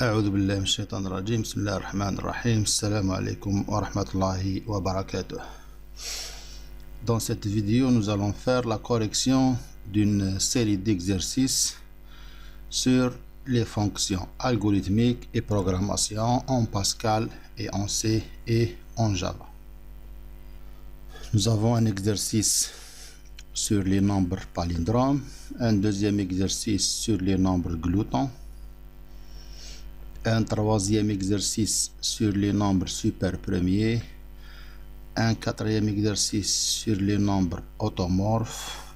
أعوذ بالله من الشيطان الرجيم. بسم الله الرحمن الرحيم. السلام عليكم ورحمة الله وبركاته. Dans cette vidéo, nous allons faire la correction d'une série d'exercices sur les fonctions algorithmiques et programmation en Pascal et en C et en Java. Nous avons un exercice sur les nombres palindromes, un deuxième exercice sur les nombres gloutons, un troisième exercice sur les nombres super premiers, un quatrième exercice sur les nombres automorphes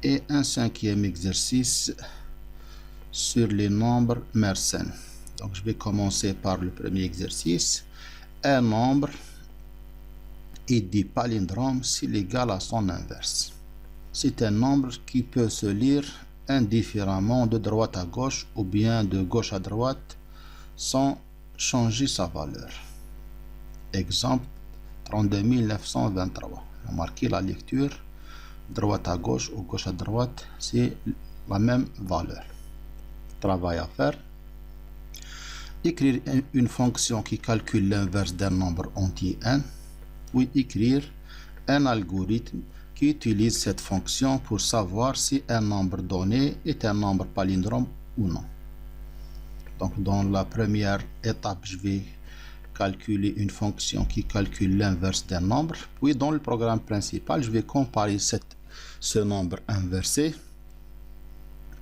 et un cinquième exercice sur les nombres Mersenne. Donc je vais commencer par le premier exercice. Un nombre est dit palindrome s'il est égal à son inverse. C'est un nombre qui peut se lire indifféremment de droite à gauche ou bien de gauche à droite sans changer sa valeur. Exemple 32 923. On a marqué la lecture droite à gauche ou gauche à droite, c'est la même valeur. Travail à faire. Écrire une fonction qui calcule l'inverse d'un nombre entier n, puis écrire un algorithme qui utilise cette fonction pour savoir si un nombre donné est un nombre palindrome ou non. Donc dans la première étape, je vais calculer une fonction qui calcule l'inverse d'un nombre. Puis dans le programme principal, je vais comparer ce nombre inversé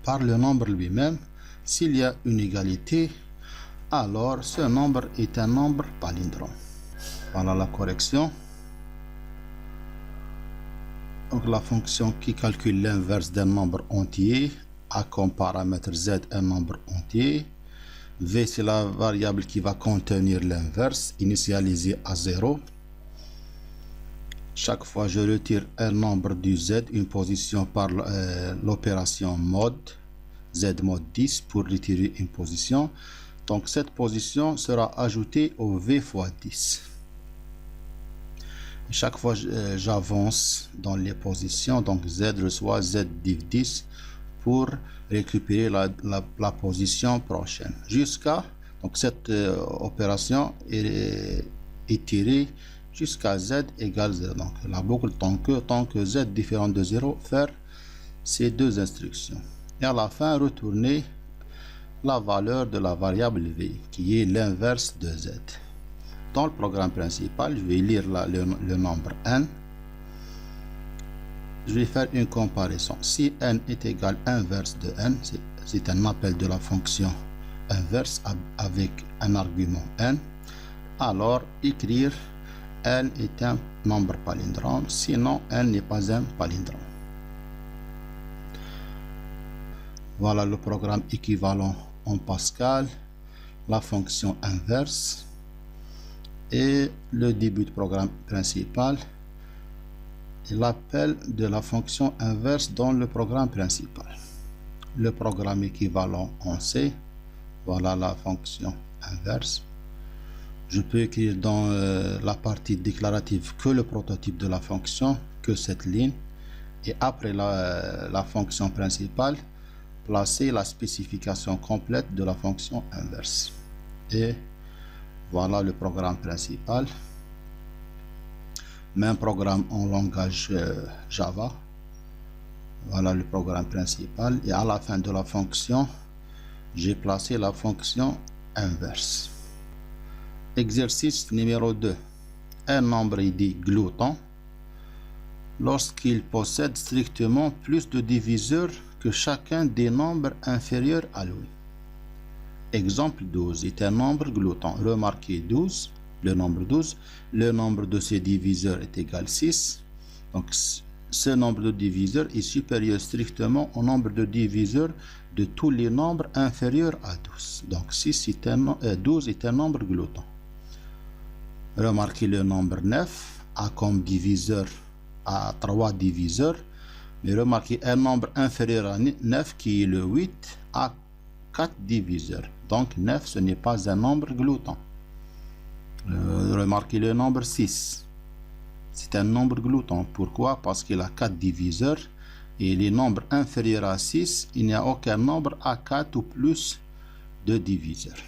par le nombre lui-même. S'il y a une égalité, alors ce nombre est un nombre palindrome. Voilà la correction. Donc la fonction qui calcule l'inverse d'un nombre entier a comme paramètre z un nombre entier. V, c'est la variable qui va contenir l'inverse, initialisée à 0. Chaque fois, je retire un nombre du z, une position par l'opération mod, z mod 10 pour retirer une position. Donc, cette position sera ajoutée au v fois 10. Chaque fois, j'avance dans les positions, donc z reçoit z div 10 pour récupérer la position prochaine jusqu'à, donc cette opération est tirée jusqu'à z égale 0. Donc la boucle tant que z différent de 0, faire ces deux instructions et à la fin retourner la valeur de la variable v qui est l'inverse de z. Dans le programme principal, je vais lire le nombre n. Je vais faire une comparaison. Si n est égal à inverse de n, c'est un appel de la fonction inverse avec un argument n, alors écrire n est un nombre palindrome, sinon n n'est pas un palindrome. Voilà le programme équivalent en Pascal, la fonction inverse et le début du programme principal. L'appel de la fonction inverse dans le programme principal. Le programme équivalent en C, voilà la fonction inverse. Je peux écrire dans la partie déclarative que le prototype de la fonction, que cette ligne, et après la fonction principale, placer la spécification complète de la fonction inverse. Et voilà le programme principal. Même programme en langage Java. Voilà le programme principal. Et à la fin de la fonction, j'ai placé la fonction inverse. Exercice numéro 2. Un nombre est dit glouton lorsqu'il possède strictement plus de diviseurs que chacun des nombres inférieurs à lui. Exemple 12 est un nombre glouton. Remarquez 12. Le nombre 12, le nombre de ses diviseurs est égal à 6. Donc, ce nombre de diviseurs est supérieur strictement au nombre de diviseurs de tous les nombres inférieurs à 12. Donc, 12 est un nombre glouton. Remarquez le nombre 9 a comme diviseur à 3 diviseurs. Mais remarquez un nombre inférieur à 9 qui est le 8 a 4 diviseurs. Donc, 9 ce n'est pas un nombre glouton. Remarquez le nombre 6. C'est un nombre glouton. Pourquoi? Parce qu'il a 4 diviseurs et les nombres inférieurs à 6, il n'y a aucun nombre à 4 ou plus de diviseur.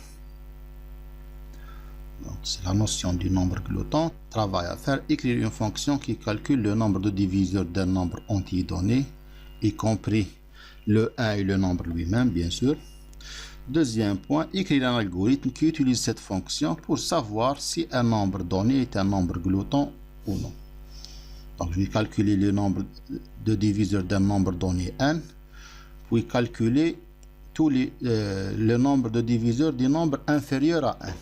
Donc, c'est la notion du nombre glottant. Travail à faire, écrire une fonction qui calcule le nombre de diviseurs d'un nombre entier donné, y compris le 1 et le nombre lui-même, bien sûr. Deuxième point, écrire un algorithme qui utilise cette fonction pour savoir si un nombre donné est un nombre glottant ou non. Donc, je vais calculer le nombre de diviseurs d'un nombre donné n, puis calculer le nombre de diviseurs du nombre inférieur à n.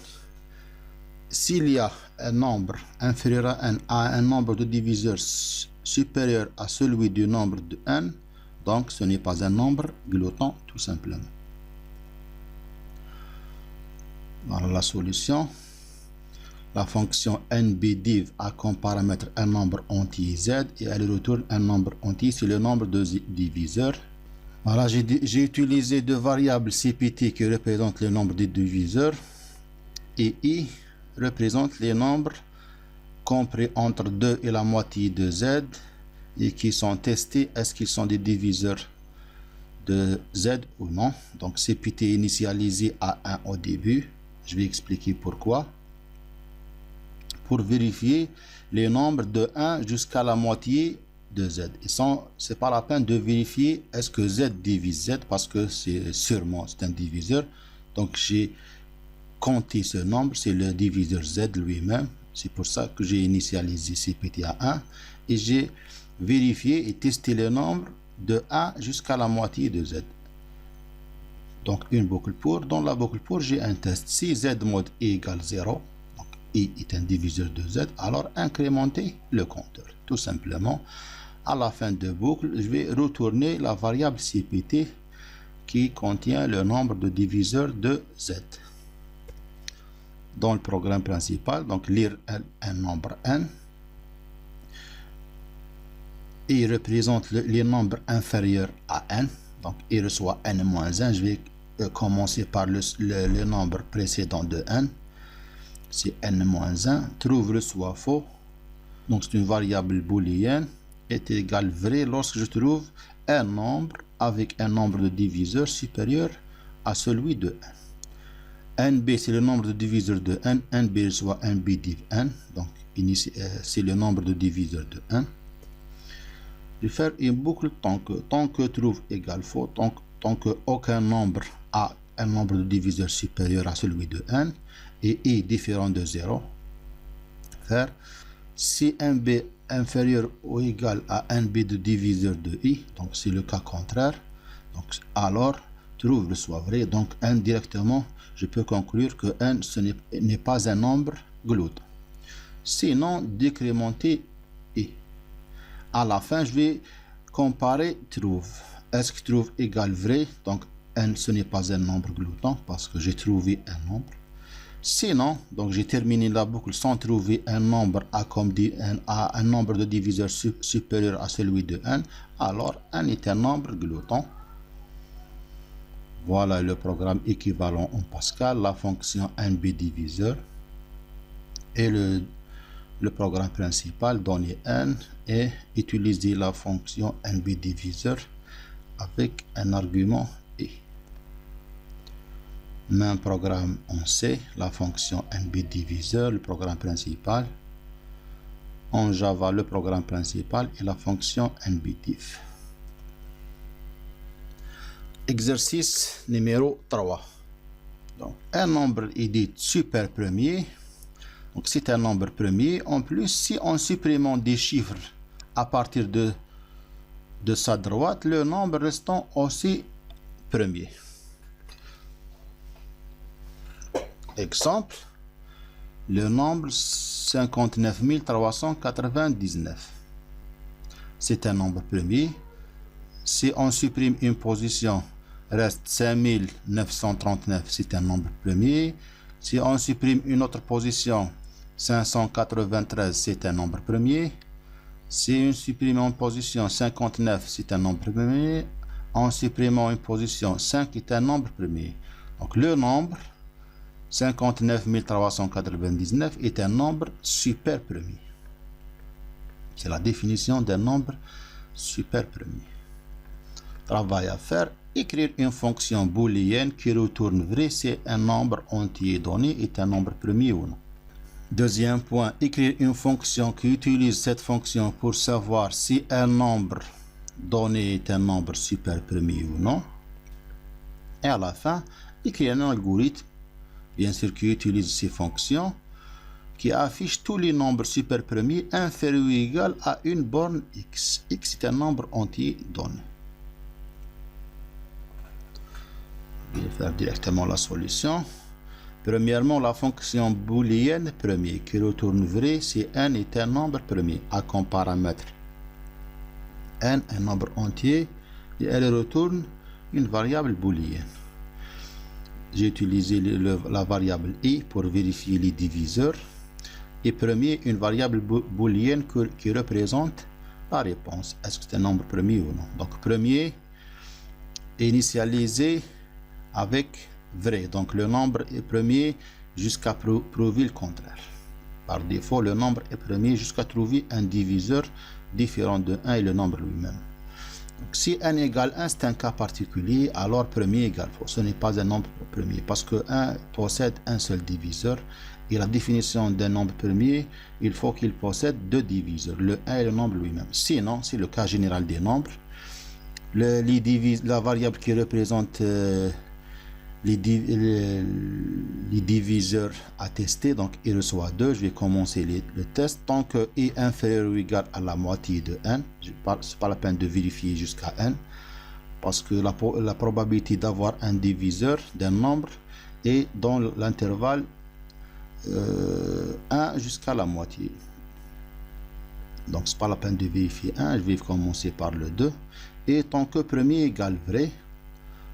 S'il y a un nombre inférieur à n a un nombre de diviseurs supérieur à celui du nombre de n, donc ce n'est pas un nombre glottant tout simplement. Voilà la solution. La fonction nbdiv a comme paramètre un nombre entier z et elle retourne un nombre entier, c'est le nombre de diviseurs. Voilà, j'ai utilisé deux variables cpt qui représentent le nombre de diviseurs et i représente les nombres compris entre 2 et la moitié de z et qui sont testés, est-ce qu'ils sont des diviseurs de z ou non. Donc cpt est initialisé à 1 au début, je vais expliquer pourquoi. Pour vérifier les nombres de 1 jusqu'à la moitié de z. C'est pas la peine de vérifier est-ce que z divise z parce que c'est un diviseur. Donc j'ai compté ce nombre, c'est le diviseur z lui-même. C'est pour ça que j'ai initialisé cpt à 1 et j'ai vérifié et testé les nombres de 1 jusqu'à la moitié de z. Donc une boucle pour. Dans la boucle pour, j'ai un test. Si z mod égale 0, donc i est un diviseur de z, alors incrémenter le compteur. Tout simplement, à la fin de boucle, je vais retourner la variable cpt qui contient le nombre de diviseurs de z. Dans le programme principal, donc lire un nombre n, il représente les nombres inférieurs à n, donc il reçoit n-1. Je vais commencer par le nombre précédent de n, c'est n-1, trouve le soit faux, donc c'est une variable booléenne, est égal vrai lorsque je trouve un nombre avec un nombre de diviseurs supérieur à celui de n. nb c'est le nombre de diviseurs de n, nb reçoit nb div n, donc c'est le nombre de diviseurs de n. Je vais faire une boucle tant que trouve égale faux, tant que aucun nombre a un nombre de diviseurs supérieur à celui de n et i différent de 0. Faire si nb inférieur ou égal à nb de diviseur de i, donc c'est le cas contraire, donc alors trouve le soit vrai, donc n directement je peux conclure que n ce n'est pas un nombre glottant. Sinon décrémenter i. À la fin je vais comparer trouve. Est-ce que trouve égale vrai, donc n ce n'est pas un nombre glottant parce que j'ai trouvé un nombre. Sinon, donc j'ai terminé la boucle sans trouver un nombre à un nombre de diviseurs supérieur à celui de n, alors n est un nombre glottant. Voilà le programme équivalent en Pascal, la fonction nbdiviseur et le programme principal donner n et utiliser la fonction nbdiviseur avec un argument i. Même programme en C, la fonction nbdiviseur, le programme principal. En Java, le programme principal et la fonction nbdiv. Exercice numéro 3. Donc, un nombre est dit super premier. Donc, c'est un nombre premier. En plus, si on supprime des chiffres à partir de sa droite, le nombre restant aussi premier. Exemple, le nombre 59 399. C'est un nombre premier. Si on supprime une position, reste 5939, c'est un nombre premier. Si on supprime une autre position, 593, c'est un nombre premier. Si on supprime une position 59, c'est un nombre premier. En supprimant une position 5 est un nombre premier. Donc le nombre 59 399 est un nombre super premier. C'est la définition d'un nombre super premier. Travail à faire, Écrire une fonction booléenne qui retourne vrai si un nombre entier donné est un nombre premier ou non. Deuxième point, écrire une fonction qui utilise cette fonction pour savoir si un nombre donné est un nombre super premier ou non. Et à la fin, écrire un algorithme, bien sûr, qui utilise ces fonctions, qui affiche tous les nombres super premiers inférieurs ou égaux à une borne x. X est un nombre entier donné. Je vais faire directement la solution. Premièrement, la fonction booléenne premier qui retourne vrai si n est un nombre premier a comme paramètre n, un nombre entier, et elle retourne une variable booléenne. J'ai utilisé la variable i pour vérifier les diviseurs. Et premier, une variable booléenne qui représente la réponse. Est-ce que c'est un nombre premier ou non? Donc premier initialisé avec vrai. Donc le nombre est premier jusqu'à prouver le contraire. Par défaut, le nombre est premier jusqu'à trouver un diviseur différent de 1 et le nombre lui-même. Si n égale 1, c'est un cas particulier, alors premier égale faux. Ce n'est pas un nombre premier parce que 1 possède un seul diviseur. Et la définition d'un nombre premier, il faut qu'il possède deux diviseurs, le 1 et le nombre lui-même. Sinon, c'est le cas général des nombres. La variable qui représente les diviseurs à tester, donc il reçoit 2. Je vais commencer le test. Tant que i est inférieur ou égal à la moitié de n, ce n'est pas la peine de vérifier jusqu'à n, parce que la probabilité d'avoir un diviseur d'un nombre est dans l'intervalle 1 jusqu'à la moitié. Donc c'est pas la peine de vérifier 1. Je vais commencer par le 2. Et tant que premier égale vrai,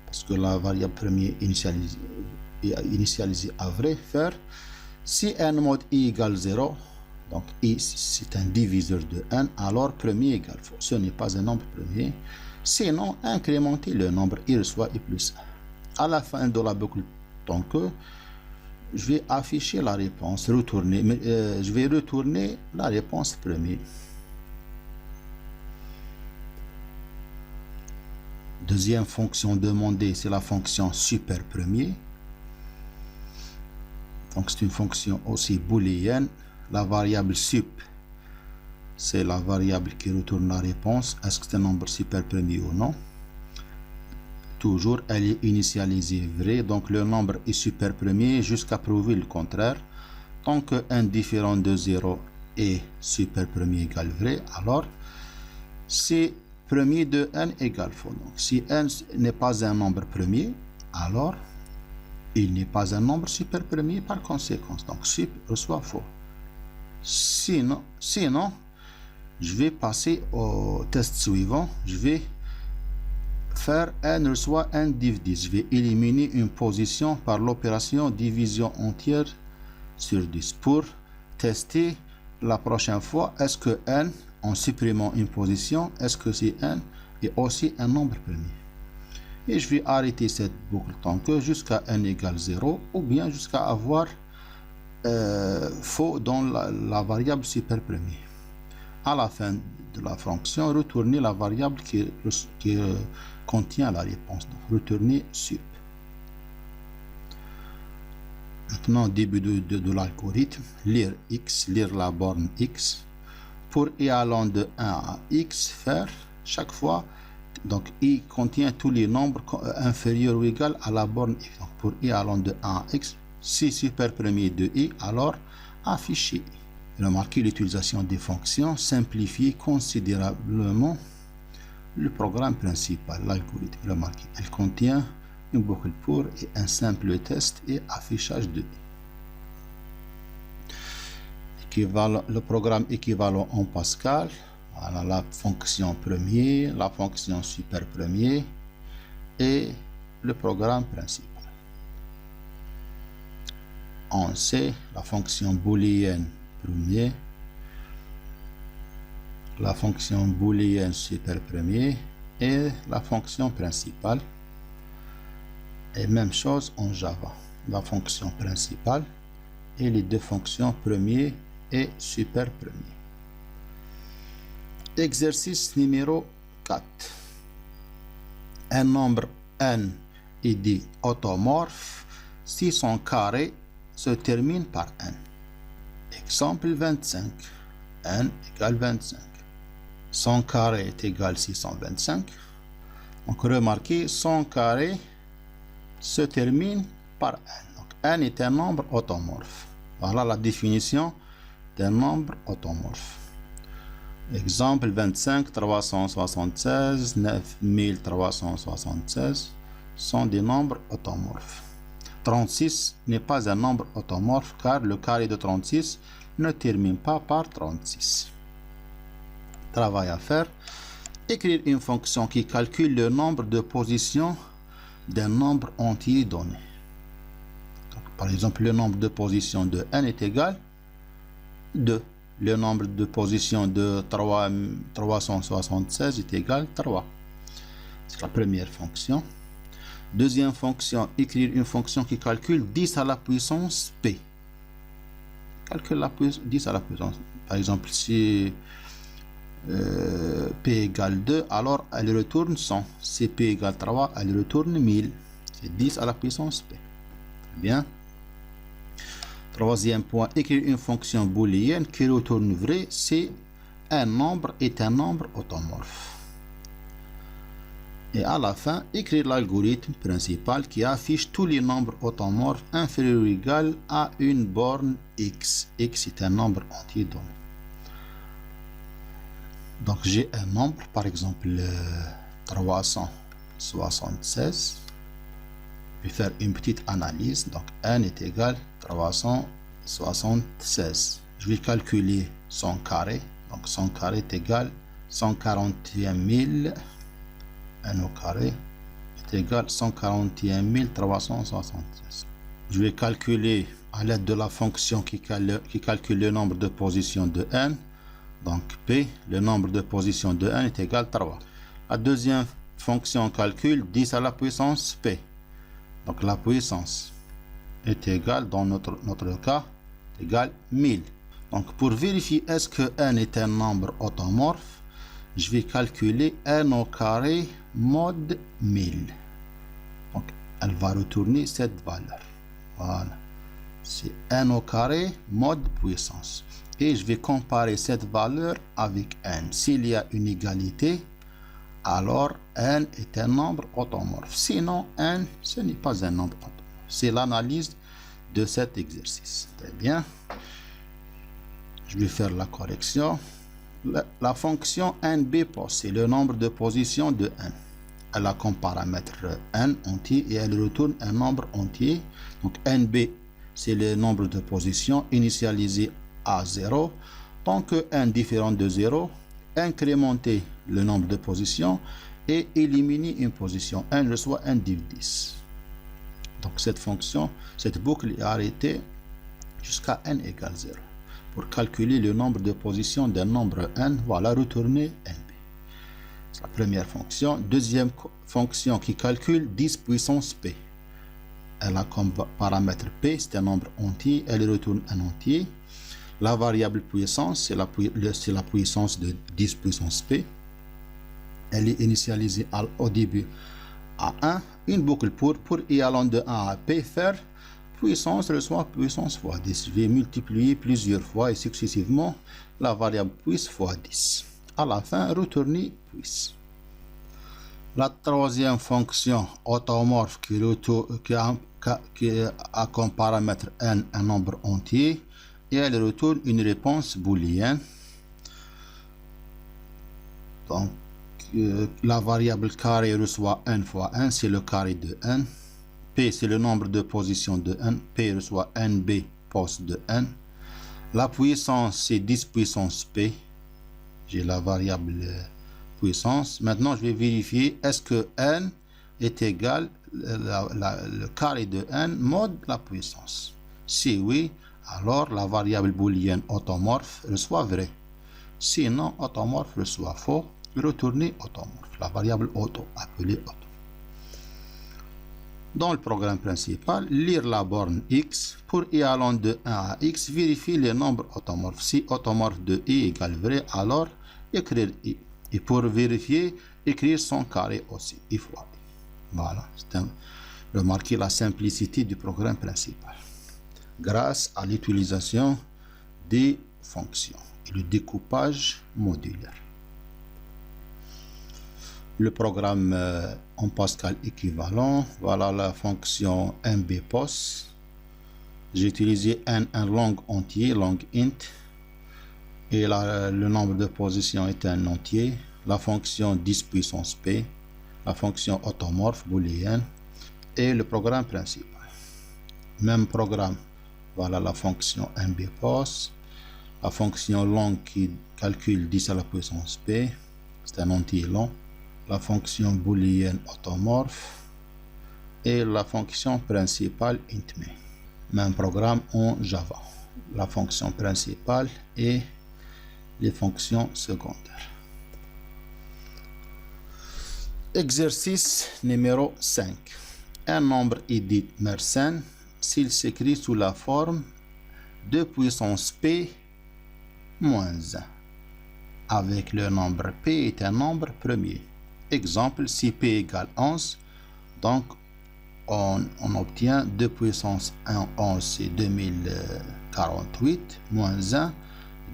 parce que la variable premier initialisée à vrai, faire si n mod i égale 0, donc i c'est un diviseur de n, alors premier égale faux. Ce n'est pas un nombre premier. Sinon, incrémenter le nombre i reçoit i plus 1. À la fin de la boucle, tant que je vais afficher la réponse, je vais retourner la réponse première. Deuxième fonction demandée, c'est la fonction super premier. Donc c'est une fonction aussi booléenne. La variable sup, c'est la variable qui retourne la réponse. Est-ce que c'est un nombre super premier ou non? Toujours, elle est initialisée vrai, donc le nombre est super premier jusqu'à prouver le contraire. Tant que n différent de 0 est super premier égale vrai, alors c'est premier de n égale faux. Donc si n n'est pas un nombre premier, alors il n'est pas un nombre super premier par conséquent. Donc sup reçoit faux. Sinon, je vais passer au test suivant. Je vais faire n reçoit n div 10. Je vais éliminer une position par l'opération division entière sur 10 pour tester la prochaine fois est-ce que n, en supprimant une position, est-ce que c'est n est aussi un nombre premier. Et je vais arrêter cette boucle tant que jusqu'à n égale 0 ou bien jusqu'à avoir faux dans la variable super premier. À la fin de la fonction, retourner la variable qui contient la réponse. Donc, retourner sup. Maintenant, début de l'algorithme, lire x, lire la borne x. Pour i allant de 1 à x, faire chaque fois, donc i contient tous les nombres inférieurs ou égaux à la borne x. Donc, pour i allant de 1 à x, si super premier de i, alors afficher. Remarquez l'utilisation des fonctions simplifie considérablement le programme principal, l'algorithme. Remarquez, elle contient une boucle pour et un simple test et affichage de i. Le programme équivalent en Pascal, voilà la fonction premier, la fonction super premier et le programme principal. En C, la fonction booléenne premier, la fonction booléenne super premier et la fonction principale. Et même chose en Java, la fonction principale et les deux fonctions premier et super premier. Exercice numéro 4. Un nombre n est dit automorphe si son carré se termine par n. Exemple 25. n égale 25. Son carré est égal à 625. Donc remarquez, son carré se termine par n. Donc n est un nombre automorphe. Voilà la définition d'un nombre automorphe. Exemple 25, 376, 9376 sont des nombres automorphes. 36 n'est pas un nombre automorphe car le carré de 36 ne termine pas par 36. Travail à faire. Écrire une fonction qui calcule le nombre de positions d'un nombre entier donné. Donc, par exemple, le nombre de positions de n est égal à 2. Le nombre de positions de 376 est égal à 3. C'est la première fonction. Deuxième fonction, écrire une fonction qui calcule 10 à la puissance p. Calcule la puissance 10 à la puissance. Par exemple, si p égale 2, alors elle retourne 100. Si p égale 3, elle retourne 1000. C'est 10 à la puissance p. Bien. Troisième point, écrire une fonction booléenne qui retourne vrai si un nombre est un nombre automorphe. Et à la fin, écrire l'algorithme principal qui affiche tous les nombres automorphes inférieurs ou égal à une borne x. X est un nombre entier donné. Donc j'ai un nombre, par exemple 376. Je vais faire une petite analyse. Donc n est égal à 376. Je vais calculer son carré. Donc son carré est égal à 141 000. n au carré est égal à 141 376. Je vais calculer à l'aide de la fonction qui calcule le nombre de positions de n. Donc p, le nombre de positions de n est égal à 3. La deuxième fonction calcule 10 à la puissance p. Donc la puissance est égale, dans notre cas, égale 1000. Donc pour vérifier est-ce que n est un nombre automorphe, je vais calculer n au carré mode 1000. Donc elle va retourner cette valeur. Voilà. C'est n au carré mode puissance. Et je vais comparer cette valeur avec n. S'il y a une égalité, alors n est un nombre automorphe. Sinon, n, ce n'est pas un nombre automorphe. C'est l'analyse de cet exercice. Très bien. Je vais faire la correction. La fonction nbPos, c'est le nombre de positions de n. Elle a comme paramètre n entier et elle retourne un nombre entier. Donc nb, c'est le nombre de positions initialisé à 0. Tant que n différent de 0, incrémenter le nombre de positions et éliminer une position. n reçoit n div 10. Donc cette fonction, cette boucle est arrêtée jusqu'à n égale 0. Pour calculer le nombre de positions d'un nombre n, voilà, retourner nb. C'est la première fonction. Deuxième fonction qui calcule 10 puissance p. Elle a comme paramètre p, c'est un nombre entier, elle retourne un entier. La variable puissance, c'est la puissance de 10 puissance p. Elle est initialisée au début à 1. Une boucle pour y allant de 1 à p faire puissance reçoit puissance fois 10. Je vais multiplier plusieurs fois et successivement la variable puisse fois 10. À la fin, retourner puisse. La troisième fonction automorphe qui a comme paramètre n un nombre entier et elle retourne une réponse booléenne. Donc la variable carré reçoit n fois n, c'est le carré de n. P, c'est le nombre de positions de n. P reçoit nb pos de n. La puissance, c'est 10 puissance p. J'ai la variable puissance. Maintenant, je vais vérifier est-ce que n est égal, le carré de n mode la puissance. Si oui, alors la variable booléenne automorphe reçoit vrai. Sinon, automorphe reçoit faux. Retourner automorphe, la variable auto, appelée auto. Dans le programme principal, lire la borne x. Pour y allant de 1 à x, vérifier les nombres automorphes. Si automorphe de i égale vrai, alors écrire i. Et pour vérifier, écrire son carré aussi, i fois i. Voilà, remarquez la simplicité du programme principal grâce à l'utilisation des fonctions et le découpage modulaire. Le programme en Pascal équivalent, voilà la fonction mbpos. J'ai utilisé un long entier, long int, et le nombre de positions est un entier. La fonction 10 puissance p, la fonction automorphe booléenne et le programme principal. Même programme, voilà la fonction mbpos, la fonction long qui calcule 10 à la puissance p, c'est un entier long, la fonction booléenne automorphe et la fonction principale intme. Même programme en Java, la fonction principale et les fonctions secondaires. Exercice numéro 5. Un nombre est dit Mersenne s'il s'écrit sous la forme 2 puissance p moins 1, avec le nombre p est un nombre premier. Exemple, si p égale 11, donc on obtient 2 puissance 1, 11, c'est 2048, moins 1,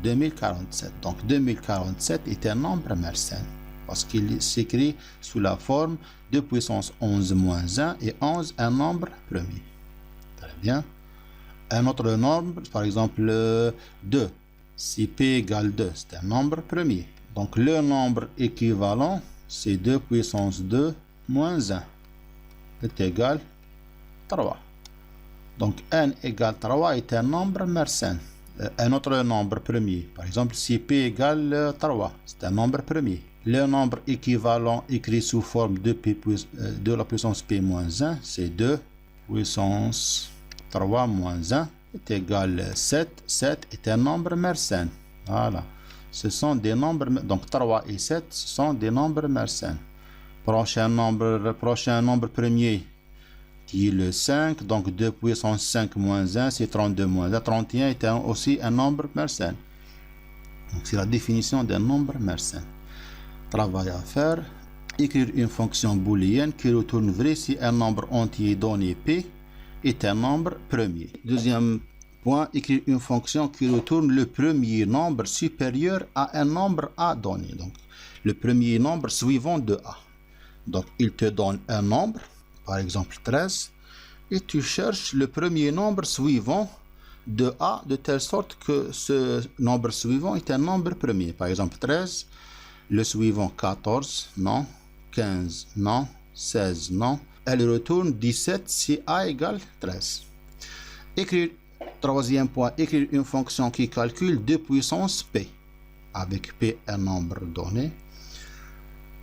2047. Donc 2047 est un nombre Mersenne, parce qu'il s'écrit sous la forme 2 puissance 11 moins 1 et 11 un nombre premier. Très bien. Un autre nombre, par exemple 2. Si p égale 2, c'est un nombre premier. Donc le nombre équivalent, c'est 2 puissance 2 moins 1 est égal 3. Donc n égale 3 est un nombre Mersenne. Un autre nombre premier. Par exemple, si p égale 3, c'est un nombre premier. Le nombre équivalent écrit sous forme de la puissance p moins 1, c'est 2 puissance 3 moins 1 est égal 7. 7 est un nombre Mersenne. Voilà. Ce sont des nombres, donc 3 et 7 sont des nombres Mersenne. Prochain nombre premier qui est le 5, donc 2 puissance 5 moins 1, c'est 32 moins 1. 31 est aussi un nombre Mersenne. Donc c'est la définition d'un nombre Mersenne. Travail à faire, écrire une fonction booléenne qui retourne vrai si un nombre entier donné p est un nombre premier. Deuxième point, écrire une fonction qui retourne le premier nombre supérieur à un nombre a donné. Donc le premier nombre suivant de a. Donc il te donne un nombre, par exemple 13, et tu cherches le premier nombre suivant de a de telle sorte que ce nombre suivant est un nombre premier. Par exemple 13, le suivant 14, non, 15, non, 16, non. Elle retourne 17 si a égale 13. Troisième point, écrire une fonction qui calcule 2 puissance p, avec p un nombre donné.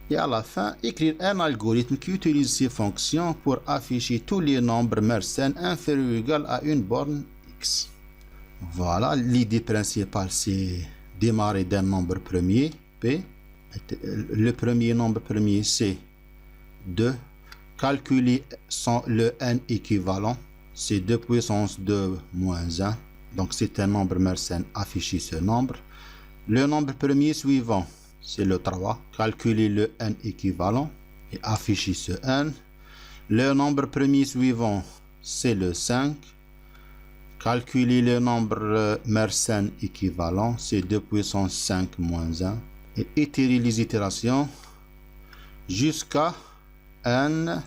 Et à la fin, écrire un algorithme qui utilise ces fonctions pour afficher tous les nombres Mersenne inférieurs ou égaux à une borne x. Voilà, l'idée principale, c'est démarrer d'un nombre premier, p. Le premier nombre premier, c'est 2. Calculer le n équivalent, c'est 2 puissance 2 moins 1. Donc c'est un nombre Mersenne, afficher ce nombre. Le nombre premier suivant, c'est le 3. Calculer le n équivalent et afficher ce n. Le nombre premier suivant, c'est le 5. Calculer le nombre Mersenne équivalent, c'est 2 puissance 5 moins 1. Et itérer les itérations jusqu'à n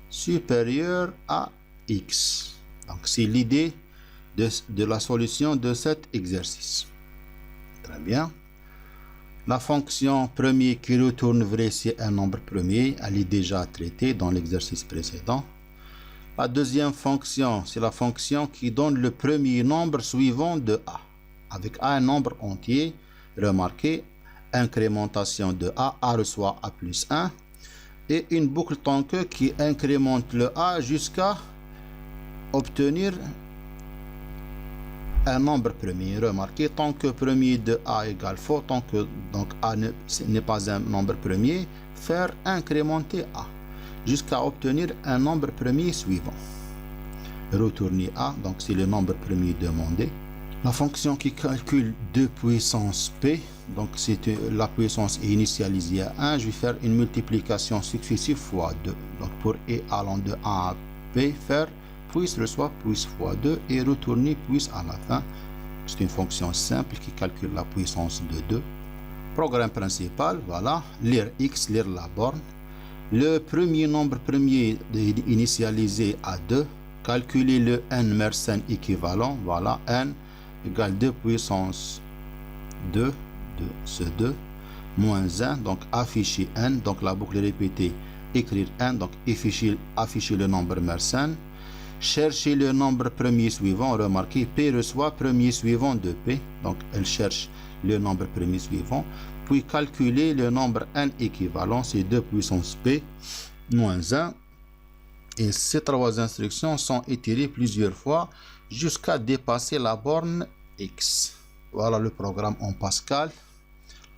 supérieur à x. Donc c'est l'idée de la solution de cet exercice. Très bien. La fonction premier qui retourne vrai c'est un nombre premier, elle est déjà traitée dans l'exercice précédent. La deuxième fonction, c'est la fonction qui donne le premier nombre suivant de a. Avec a un nombre entier, remarquez, incrémentation de a reçoit a plus 1, et une boucle tant que qui incrémente le a jusqu'à obtenir un nombre premier. Remarquez, tant que premier de a égale faux, tant que donc a n'est pas un nombre premier, faire incrémenter a jusqu'à obtenir un nombre premier suivant. Retourner a, donc c'est le nombre premier demandé. La fonction qui calcule 2 puissance p, donc c'est la puissance est initialisée à 1, je vais faire une multiplication successive fois 2. Donc pour e allant de 1 à p, faire puisse reçoit puisse fois 2 et retourner puisse à la fin. C'est une fonction simple qui calcule la puissance de 2. Programme principal, voilà, lire x, lire la borne. Le premier nombre premier initialisé à 2, calculer le n Mersenne équivalent, voilà, n égale 2 puissance 2 de ce 2 moins 1, donc afficher n, donc la boucle répétée, écrire n, donc afficher le nombre Mersenne. Chercher le nombre premier suivant, remarquez, P reçoit premier suivant de P, donc elle cherche le nombre premier suivant, puis calculer le nombre n équivalent, c'est 2 puissance P moins 1, et ces trois instructions sont itérées plusieurs fois jusqu'à dépasser la borne x. Voilà le programme en Pascal,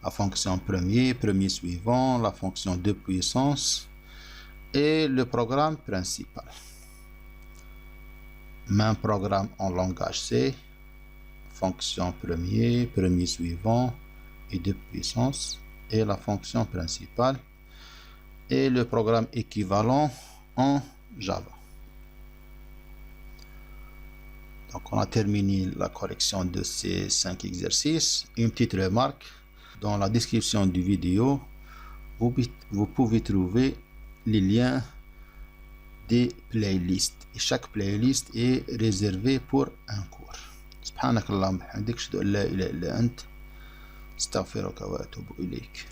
la fonction premier suivant, la fonction de puissance et le programme principal. Même programme en langage C, fonction premier suivant et de puissance et la fonction principale et le programme équivalent en Java. Donc on a terminé la correction de ces 5 exercices. Une petite remarque, dans la description du vidéo, vous pouvez trouver les liens des playlists et chaque playlist est réservée pour un cours. سبحانك اللهم وبحمدك أشهد أن لا إله إلا أنت أستغفرك وأتوب إليك.